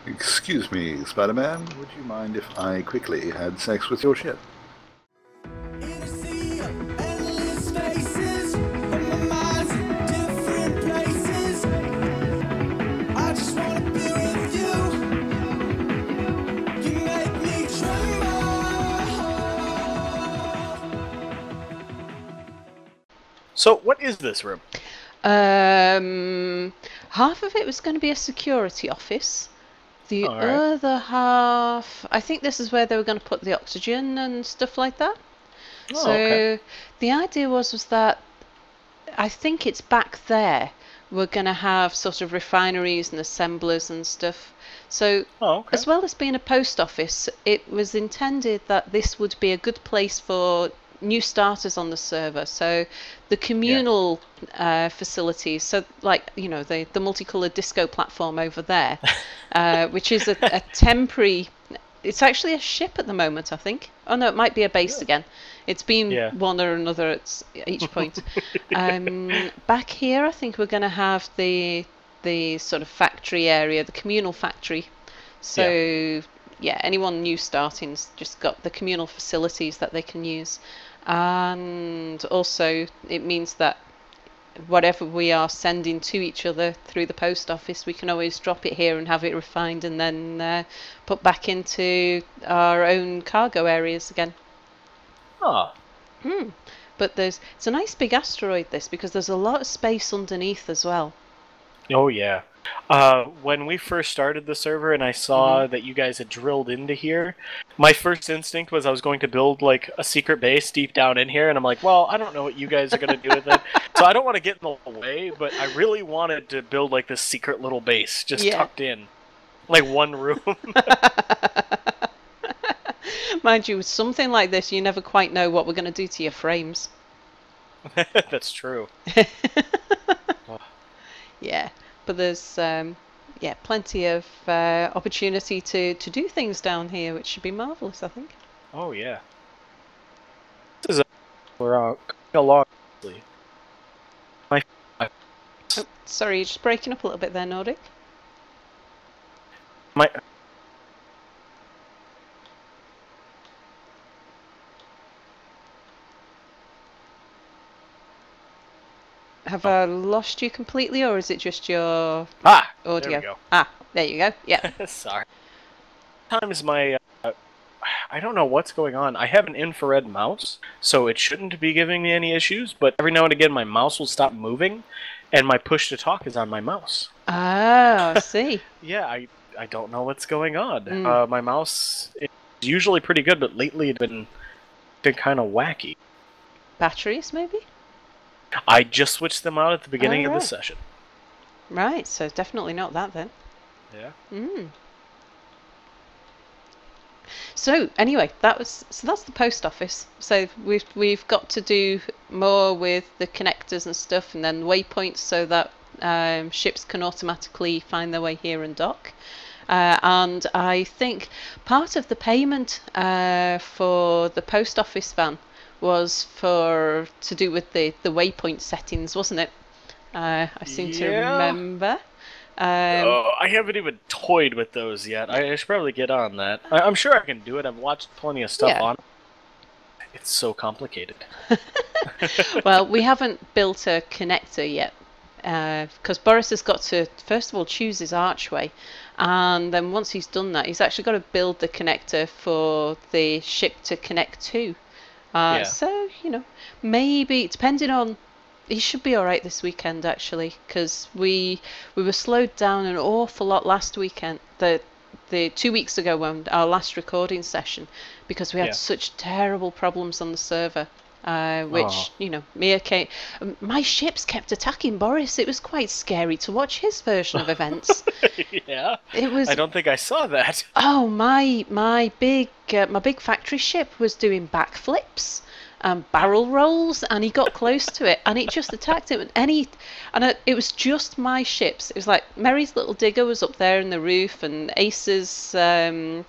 Excuse me, Spider-Man, would you mind if I quickly had sex with your ship? So, what is this room? Half of it was going to be a security office. The All right. other half, I think this is where they were going to put the oxygen and stuff like that. Oh, So okay. the idea was that I think it's back there. We're going to have sort of refineries and assemblers and stuff. So Oh, okay. as well as being a post office, it was intended that this would be a good place for new starters on the server. So the communal facilities, so like, you know, the multicolored disco platform over there, which is a temporary, it's actually a ship at the moment, I think. Oh no, it might be a base again. It's been one or another at each point. Back here, I think we're going to have the sort of factory area, the communal factory. So yeah, anyone new starting's just got the communal facilities that they can use. And also it means that whatever we are sending to each other through the post office, we can always drop it here and have it refined and then put back into our own cargo areas again. Oh. But it's a nice big asteroid, this, because there's a lot of space underneath as well. Oh, yeah. When we first started the server and I saw that you guys had drilled into here, my first instinct was I was going to build like a secret base deep down in here, and I'm like, well, I don't know what you guys are going to do with it, so I don't want to get in the way, but I really wanted to build like this secret little base just tucked in, like one room. Mind you, with something like this, you never quite know what we're going to do to your frames. That's true. Yeah, but there's plenty of opportunity to do things down here, which should be marvelous, I think. Oh yeah. This is we're along. Oh, sorry, you're just breaking up a little bit there, Nordic. Have I lost you completely, or is it just your audio? There we go. There you go. Yeah. Sorry. Sometimes my I don't know what's going on. I have an infrared mouse, so it shouldn't be giving me any issues, but every now and again my mouse will stop moving, and my push to talk is on my mouse. Oh, I see. Yeah, I don't know what's going on. My mouse is usually pretty good, but lately it's been kind of wacky. Batteries, maybe? I just switched them out at the beginning of the session. Right, so definitely not that then. Yeah. So anyway, that's the post office. So we've got to do more with the connectors and stuff, and then waypoints so that ships can automatically find their way here and dock. And I think part of the payment for the post office van was to do with the waypoint settings, wasn't it? I seem to remember. I haven't even toyed with those yet. I should probably get on that. I'm sure I can do it. I've watched plenty of stuff on it. It's so complicated. Well, we haven't built a connector yet, because Boris has got to, first of all, choose his archway, and then once he's done that, he's actually got to build the connector for the ship to connect to. So, you know, maybe, depending on, he should be alright this weekend, actually, because we were slowed down an awful lot last weekend, the 2 weeks ago, when our last recording session, because we had such terrible problems on the server. Which, you know, my ships kept attacking Boris. It was quite scary to watch his version of events. Yeah, it was. I don't think I saw that. Oh, my big factory ship was doing backflips and barrel rolls, and he got close to it, and it just attacked him. It was just my ships. It was like Mary's little digger was up there in the roof, and Ace's, I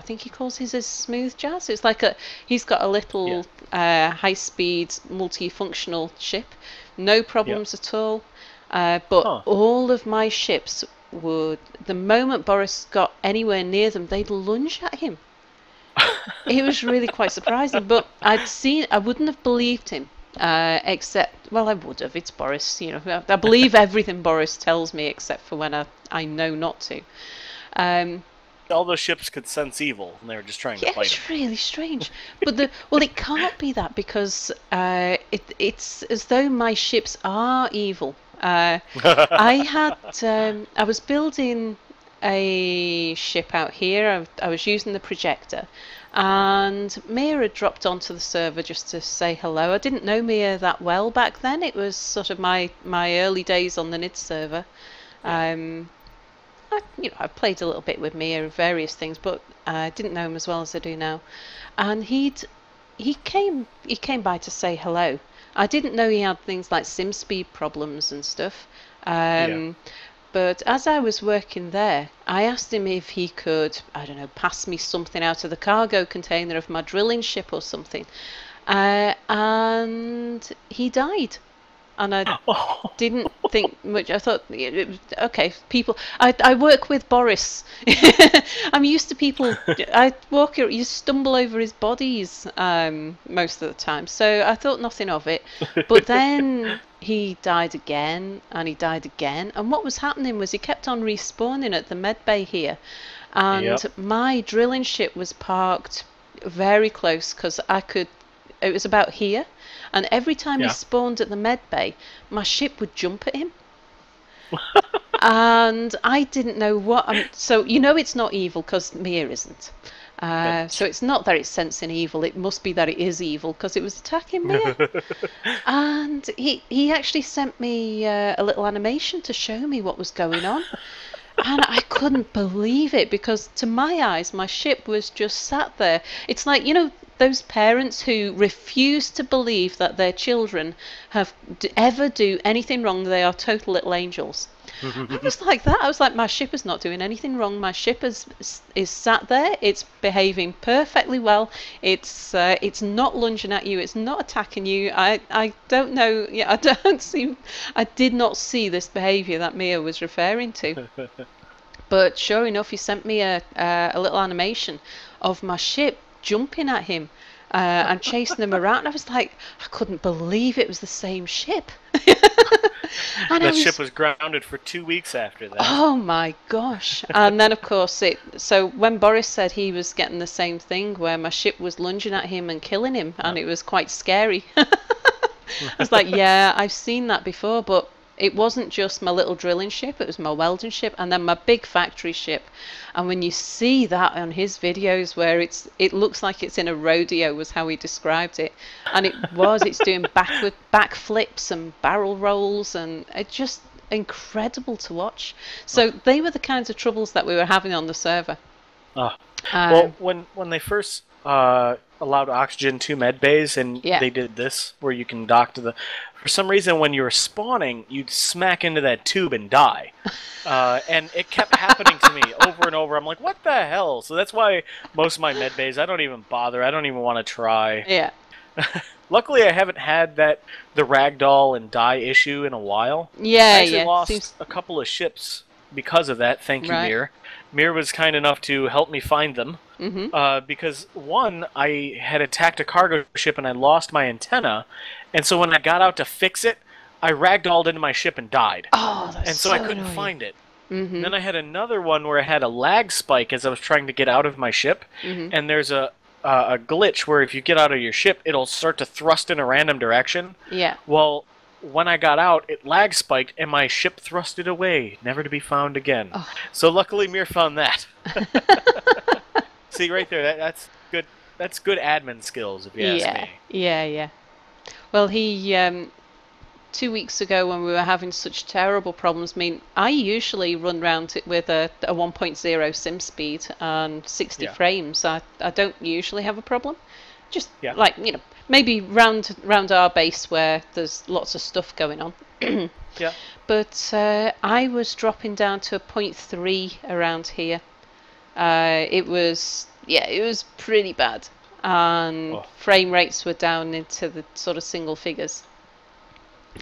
think he calls his smooth jazz. It's like he's got a little high-speed, multifunctional ship, no problems at all. But all of my ships would, the moment Boris got anywhere near them, they'd lunge at him. It was really quite surprising, but I wouldn't have believed him, except, well, I would have. It's Boris, you know. I believe everything Boris tells me, except for when I know not to. All those ships could sense evil, and they were just trying to fight it's it. really strange. But well, it can't be that, because it's as though my ships are evil. I was building a ship out here. I was using the projector, and Mia had dropped onto the server just to say hello. I didn't know Mia that well back then. It was sort of my early days on the Nidd server. I played a little bit with Mia, various things, but I didn't know him as well as I do now. And he came by to say hello. I didn't know he had things like sim speed problems and stuff. But as I was working there, I asked him if he could, I don't know, pass me something out of the cargo container of my drilling ship or something. And he died. And I didn't think much. I thought, okay, people. I work with Boris. I'm used to people. You stumble over his bodies most of the time. So I thought nothing of it. But then he died again, and he died again. And what was happening was he kept on respawning at the med bay here. And my drilling ship was parked very close, because it was about here. And every time he spawned at the med bay, my ship would jump at him. And I didn't know what... so, you know it's not evil, because Mia isn't. So it's not that it's sensing evil, it must be that it is evil, because it was attacking Mia. And he actually sent me a little animation to show me what was going on. And I couldn't believe it, because to my eyes, my ship was just sat there. It's like, you know, those parents who refuse to believe that their children ever do anything wrong. They are total little angels. I was like that. I was like, my ship is not doing anything wrong. My ship is sat there. It's behaving perfectly well. It's not lunging at you. It's not attacking you. I don't know. Yeah, I did not see this behaviour that Mia was referring to. But sure enough, he sent me a little animation of my ship jumping at him and chasing him around. And I was like, I couldn't believe it was the same ship. That ship was grounded for 2 weeks after that. Oh my gosh. And then of course so when Boris said he was getting the same thing, where my ship was lunging at him and killing him, and it was quite scary. I was like, yeah, I've seen that before, but it wasn't just my little drilling ship, it was my welding ship, and then my big factory ship. And when you see that on his videos, where it looks like it's in a rodeo, was how he described it. And it's doing back flips and barrel rolls, and it's just incredible to watch. So they were the kinds of troubles that we were having on the server. Well, when they first allowed oxygen to med bays, and they did this, where you can dock to the... For some reason, when you were spawning, you'd smack into that tube and die. And it kept happening to me over and over. I'm like, what the hell? So that's why most of my med bays, I don't even bother. I don't even want to try. Yeah. Luckily, I haven't had the ragdoll and die issue in a while. Yeah, I actually lost a couple of ships because of that. Thank you, Mir. Mir was kind enough to help me find them. Because, one, I had attacked a cargo ship and I lost my antenna. And so when I got out to fix it, I ragdolled into my ship and died. Oh, that's and so I couldn't find it. And then I had another one where I had a lag spike as I was trying to get out of my ship. And there's a glitch where if you get out of your ship, it'll start to thrust in a random direction. Yeah. Well, when I got out, it lag spiked and my ship thrusted away, never to be found again. So luckily Mir found that. See, right there, that's good. That's good admin skills, if you ask me. Yeah. Well, he 2 weeks ago, when we were having such terrible problems, I mean, I usually run around it with a 1.0 sim speed and 60 frames. I don't usually have a problem. Just like, you know, maybe round our base where there's lots of stuff going on. But I was dropping down to a 0.3 around here. It was pretty bad, and frame rates were down into the sort of single figures.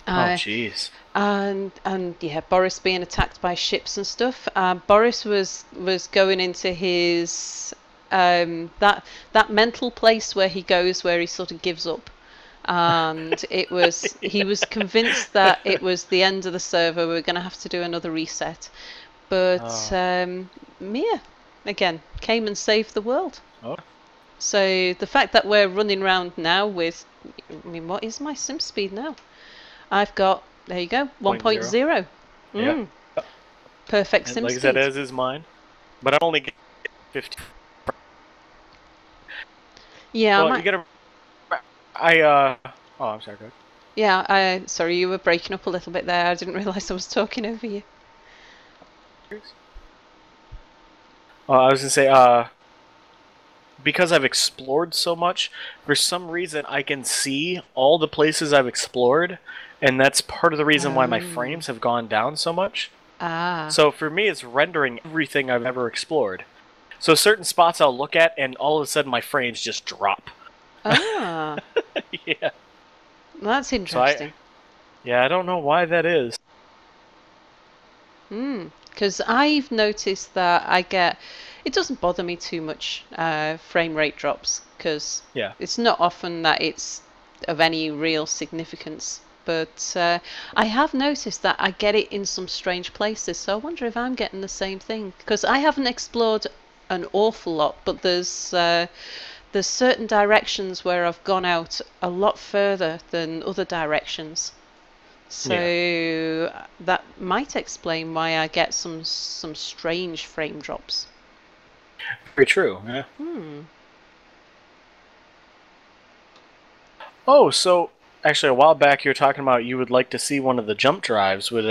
Oh, Uh, jeez. and yeah, Boris being attacked by ships and stuff. Boris was going into his that mental place where he goes where he sort of gives up, and he was convinced that it was the end of the server. We were going to have to do another reset, but Mia again came and saved the world. Oh. So the fact that we're running around now with, I mean, what is my sim speed now? I've got, there you go, 1.0. Yeah. Perfect And sim like I speed. said, as is mine. But I only get 50. Yeah, Well, you gotta. Oh, I'm sorry. Go ahead. yeah. Sorry, you were breaking up a little bit there. I didn't realise I was talking over you. I was gonna say, because I've explored so much, for some reason I can see all the places I've explored, and that's part of the reason why my frames have gone down so much. Ah. So for me, it's rendering everything I've ever explored. So certain spots I'll look at, and all of a sudden my frames just drop. Ah. Yeah. That's interesting. I don't know why that is. Because I've noticed that it doesn't bother me too much, frame rate drops, because it's not often that it's of any real significance. But I have noticed that I get it in some strange places, so I wonder if I'm getting the same thing. Because I haven't explored an awful lot, but there's certain directions where I've gone out a lot further than other directions. So that might explain why I get some strange frame drops. Very true. Yeah. Oh, so actually, a while back you were talking about you would like to see one of the jump drives. If you'd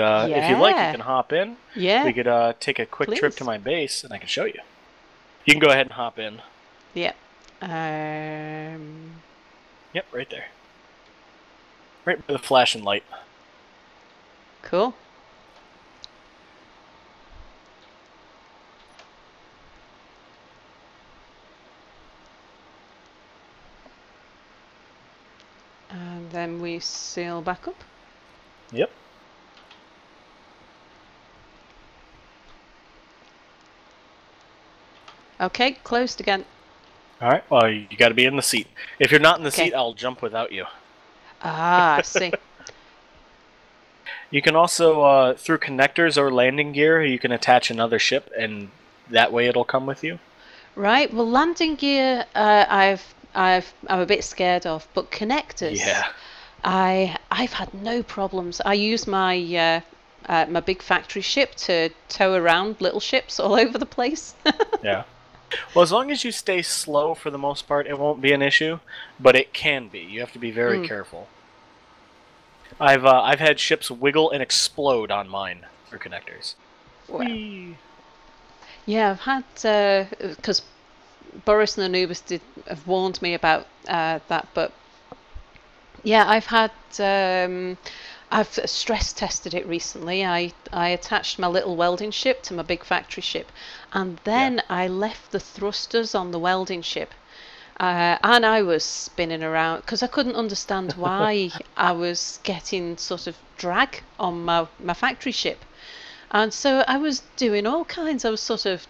like, you can hop in. Yeah. We could take a quick trip to my base, and I can show you. You can go ahead and hop in. Yeah. Yep, right there. Right by the flashing light. Cool. And then we sail back up. Yep. Okay, closed again. Alright, well, you gotta be in the seat. If you're not in the seat, I'll jump without you. Ah, I see. You can also, through connectors or landing gear, you can attach another ship, and that way it'll come with you. Right, well, landing gear, I'm a bit scared of, but connectors, I've had no problems. I use my my big factory ship to tow around little ships all over the place. Yeah. Well, as long as you stay slow for the most part, it won't be an issue, but it can be. You have to be very careful. I've had ships wiggle and explode on mine through connectors. Wow. Yeah, I've had because Boris and Anubis have warned me about that, but yeah, I've stress tested it recently. I attached my little welding ship to my big factory ship, and then I left the thrusters on the welding ship. And I was spinning around because I couldn't understand why I was getting sort of drag on my factory ship. And so I was doing all kinds. I was sort of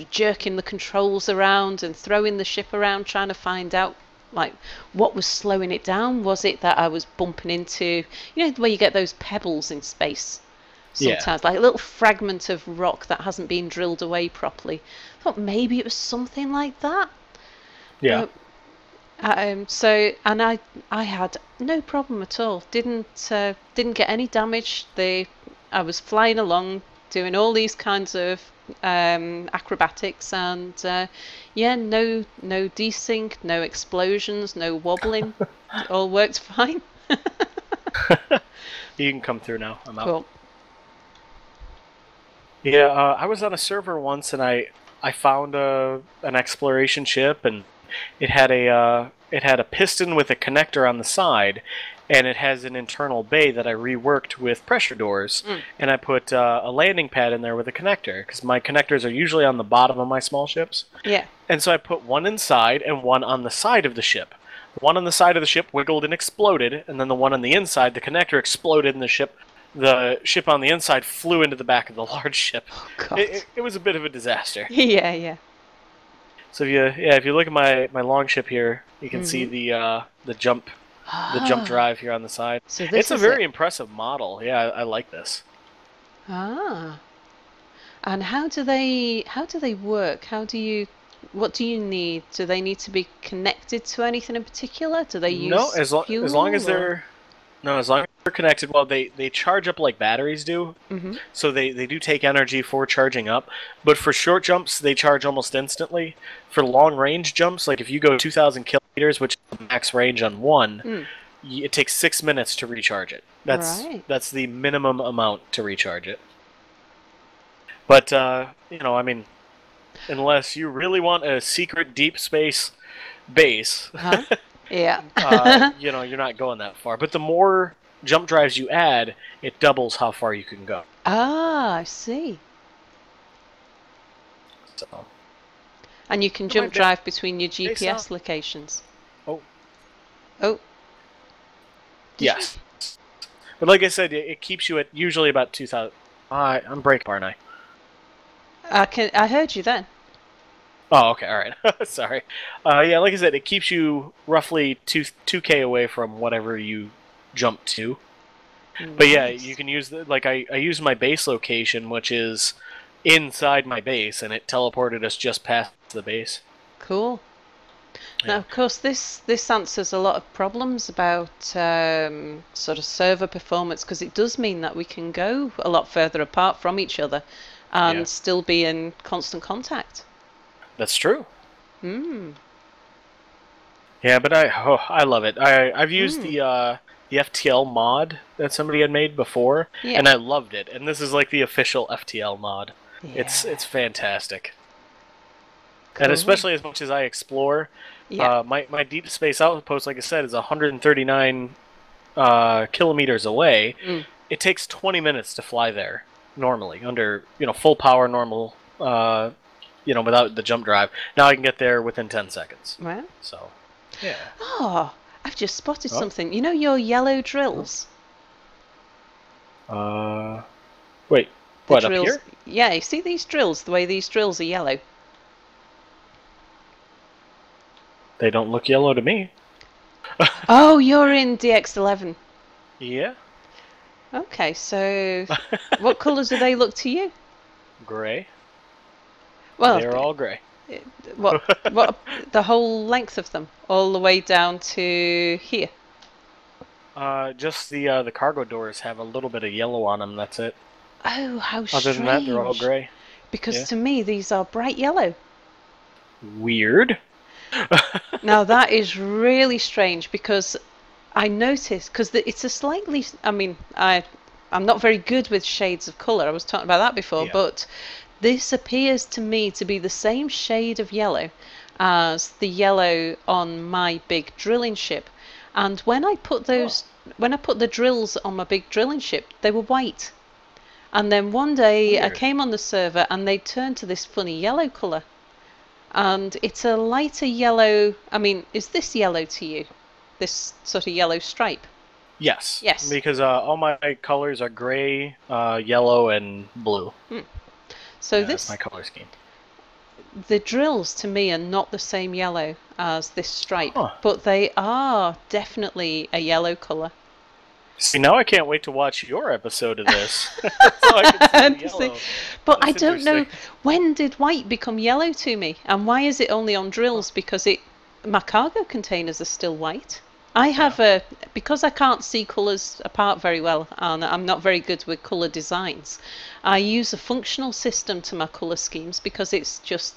jerking the controls around and throwing the ship around, trying to find out like what was slowing it down. Was it that I was bumping into, where you get those pebbles in space sometimes, like a little fragment of rock that hasn't been drilled away properly? I thought maybe it was something like that. Yeah. So, and I had no problem at all. Didn't get any damage. I was flying along, doing all these kinds of acrobatics, and no desync, no explosions, no wobbling. It all worked fine. You can come through now. I'm out. Cool. Yeah, I was on a server once, and I found an exploration ship, and it had a piston with a connector on the side, and it has an internal bay that I reworked with pressure doors, and I put a landing pad in there with a connector, because my connectors are usually on the bottom of my small ships. Yeah. And so I put one inside and one on the side of the ship. The one on the side of the ship wiggled and exploded, and then the one on the inside, the connector, exploded, and the ship on the inside flew into the back of the large ship. Oh, God. It was a bit of a disaster. Yeah, yeah. So if you look at my long ship here, you can see the jump drive here on the side. So it's a very impressive model. Yeah, I like this. Ah. And how do they work? What do you need? Do they need to be connected to anything in particular? Do they use as long as they're connected. Well, they charge up like batteries do. Mm-hmm. So they do take energy for charging up. But for short jumps, they charge almost instantly. For long range jumps, like if you go 2,000 kilometers, which is the max range on one, it takes 6 minutes to recharge it. That's the minimum amount to recharge it. But unless you really want a secret deep space base, yeah, you're not going that far. But the more jump drives you add, it doubles how far you can go. Ah, I see. So. And you can jump drive between your GPS locations. Oh. Yes. But like I said, it keeps you at usually about 2,000. I'm breaking, aren't I? I heard you then. Oh, okay, all right. Sorry. Yeah, like I said, it keeps you roughly 2K away from whatever you jump to. Nice. But yeah, you can use I use my base location, which is inside my base, and it teleported us just past the base. Cool. Yeah. Now, of course, this answers a lot of problems about sort of server performance, because it does mean that we can go a lot further apart from each other and still be in constant contact. That's true. Mm. Yeah, but I love it. I've used the FTL mod that somebody had made before, and I loved it. And this is like the official FTL mod. Yeah. It's fantastic. Cool. And especially as much as I explore, my deep space outpost, like I said, is 139 kilometers away. It takes 20 minutes to fly there normally under full power normal. Without the jump drive. Now I can get there within 10 seconds. Wow. So, yeah. Oh, I've just spotted something. You know your yellow drills? Wait. What, drills, up here? Yeah, you see these drills? The way these drills are yellow. They don't look yellow to me. Oh, you're in DX11. Yeah. Okay, so what colours do they look to you? Grey. Well, they're all grey. What the whole length of them, all the way down to here? Just the cargo doors have a little bit of yellow on them. That's it. Oh, how strange! Other than that, they're all grey. Because to me, these are bright yellow. Weird. Now that is really strange, because I noticed, because it's a slightly. I mean, I'm not very good with shades of colour. I was talking about that before, but this appears to me to be the same shade of yellow as the yellow on my big drilling ship. And when I put the drills on my big drilling ship, they were white. And then one day I came on the server and they turned to this funny yellow colour. And it's a lighter yellow. I mean, is this yellow to you? This sort of yellow stripe? Yes. Yes. Because all my colours are grey, yellow, and blue. So that's my color scheme. The drills to me are not the same yellow as this stripe, but they are definitely a yellow colour. See, now I can't wait to watch your episode of this. So I can see the yellow. But I don't know, when did white become yellow to me? And why is it only on drills? Because my cargo containers are still white. I have because I can't see colours apart very well, and I'm not very good with colour designs, I use a functional system to my colour schemes because it's just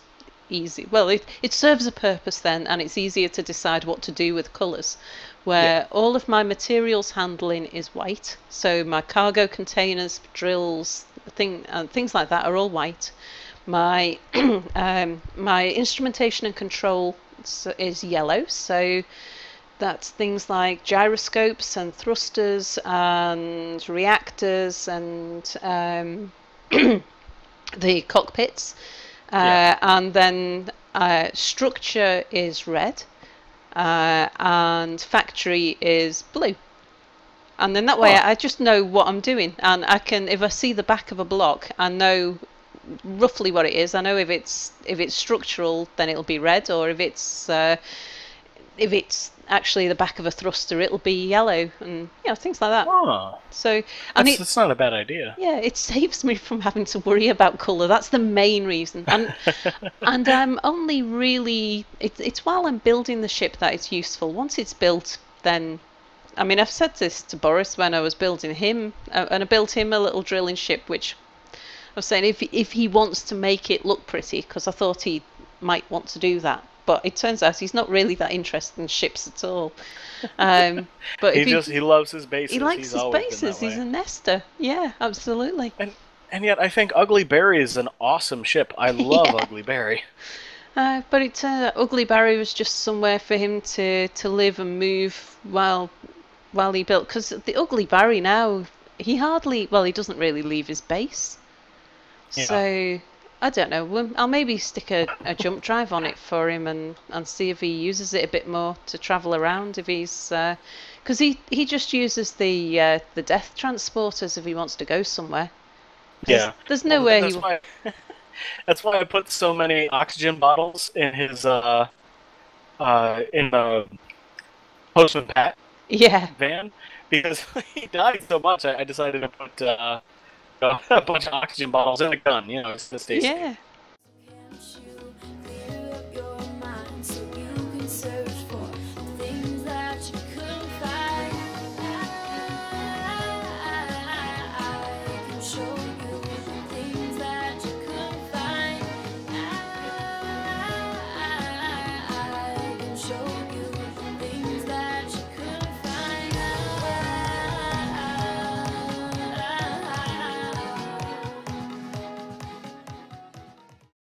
easy. Well, it serves a purpose then, and it's easier to decide what to do with colours, where all of my materials handling is white, so my cargo containers, drills, things like that are all white. My my instrumentation and control is yellow, so that's things like gyroscopes and thrusters and reactors and the cockpits. And then structure is red. and factory is blue. And then that way I just know what I'm doing, and I can, if I see the back of a block, I know roughly what it is. I know if it's structural, then it'll be red, or if it's actually the back of a thruster, it'll be yellow, and things like that. Oh, so and it's not a bad idea. Yeah, it saves me from having to worry about colour. That's the main reason. And and I'm only really it's while I'm building the ship that it's useful. Once it's built, then I mean, I've said this to Boris when I was building him, and I built him a little drilling ship, which I was saying if he wants to make it look pretty, because I thought he might want to do that. But it turns out he's not really that interested in ships at all. But he loves his bases. He likes his bases. He's a nester. Yeah, absolutely. And yet I think Ugly Barry is an awesome ship. I love Ugly Barry. But it turned out Ugly Barry was just somewhere for him to live and move while he built. Because the Ugly Barry now, he doesn't really leave his base. Yeah. So I don't know. I'll maybe stick a jump drive on it for him and see if he uses it a bit more to travel around. If he's because he just uses the death transporters if he wants to go somewhere. There's nowhere he. That's why I put so many oxygen bottles in his in the Postman Pat van, because he died so much. I decided to put a bunch of oxygen bottles in a gun. It's the station. Yeah,